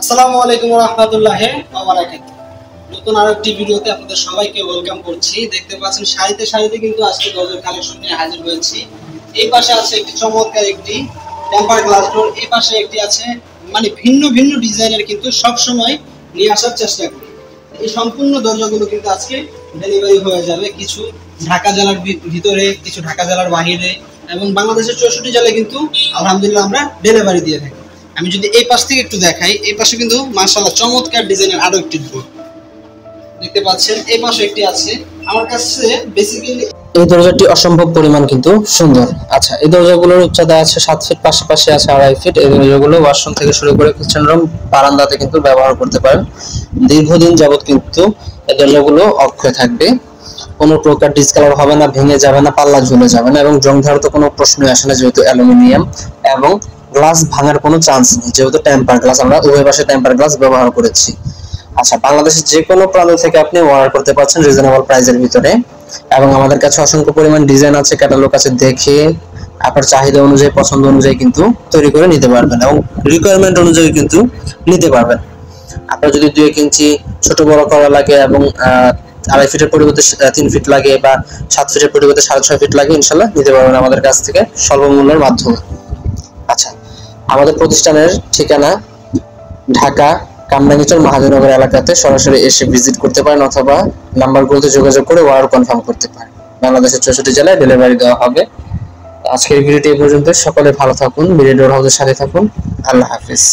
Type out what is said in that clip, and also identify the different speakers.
Speaker 1: আসসালামু আলাইকুম ওয়া রাহমাতুল্লাহি ওয়া বারাকাতুহু। নতুন আরেকটি ভিডিওতে আপনাদের সবাইকে ওয়েলকাম করছি। দেখতে পাচ্ছেন সারিতে সারিতে কিন্তু আজকে দরজার কালেকশন নিয়ে হাজির হয়েছি। এই পাশে আছে একটি চমৎকার একটি টেম্পার গ্লাস ডোর, এই পাশে একটি আছে মানে ভিন্ন ভিন্ন ডিজাইনের, কিন্তু সব সময় নিয়ে আসার চেষ্টা করি। এই সম্পূর্ণ দরজাগুলো কিন্তু আজকে ডেলিভারি হয়ে যাবে, কিছু ঢাকা জেলার ভিতরে, কিছু ঢাকা জেলার বাহিরে এবং বাংলাদেশের 64 জেলায় কিন্তু আলহামদুলিল্লাহ আমরা ডেলিভারি দিয়ে থাকি। আমি যদি এই পাশ থেকে একটু দেখাই, এই পাশে কিন্তু মাশাআল্লাহ চমৎকার ডিজাইনের আরো একটি ডোর দেখতে পাচ্ছেন। এই পাশে একটি আছে আমার কাছে। বেসিক্যালি
Speaker 2: এই দরজাটি অসম্ভব পরিমাণ কিন্তু সুন্দর। আচ্ছা, এই দরজাগুলোর উচ্চতা আছে 7 ফিট, পাশাপাশি আছে 2.5 ফিট। এই দরজাগুলো ওয়াশরুম থেকে শুরু করে কিচেন রুম, বারান্দাতে কিন্তু ব্যবহার করতে পারেন। দীর্ঘদিন যাবত কিন্তু এই দরজাগুলো অক্ষয় থাকবে, কোনো প্রকার ডিসকালার হবে না, ভেঙে যাবে না, পাল্লা ঝুলে যাবে না এবং জং ধরার তো কোনো প্রশ্নই আসে না, যেহেতু অ্যালুমিনিয়াম এবং গ্লাস ভাঙার কোনো চান্স নেই, যেহেতু টেম্পার গ্লাস। আমরা উভয় পাশে টেম্পার গ্লাস ব্যবহার করেছি। আচ্ছা, বাংলাদেশের যে কোনো প্রান্ত থেকে আপনি অর্ডার করতে পারছেন রিজনেবল প্রাইসের ভিতরে, এবং আমাদের কাছে অসংখ্য পরিমাণ ডিজাইন আছে, ক্যাটালগ আছে, দেখে আপনার চাহিদা অনুযায়ী, পছন্দ অনুযায়ী কিন্তু তৈরি করে নিতে পারবেন এবং রিকোয়ারমেন্ট অনুযায়ী কিন্তু নিতে পারবেন। আপনার যদি 2-1 ইঞ্চি ছোট বড় করা লাগে এবং 2.5 ফিটের পরিবর্তে 3 ফিট লাগে বা 7 ফিটের পরিবর্তে 6.5 ফিট লাগে, ইনশাল্লাহ নিতে পারবেন আমাদের কাছ থেকে স্বল্পমূল্যের মাধ্যমে। আচ্ছা, আমাদের প্রতিষ্ঠানের ঠিকানা ঢাকা কামরাঙ্গীরচর মহাজনগর এলাকাতে। সরাসরি এসে ভিজিট করতে পারেন অথবা নাম্বারগুলোতে যোগাযোগ করে অর্ডার কনফার্ম করতে পারেন। বাংলাদেশের 64 জেলায় ডেলিভারি দেওয়া হবে। আজকের ভিডিওটি এই পর্যন্ত। সকলে ভালো থাকুন, ভিডিও হাউসের সাথে থাকুন। আল্লাহ হাফেজ।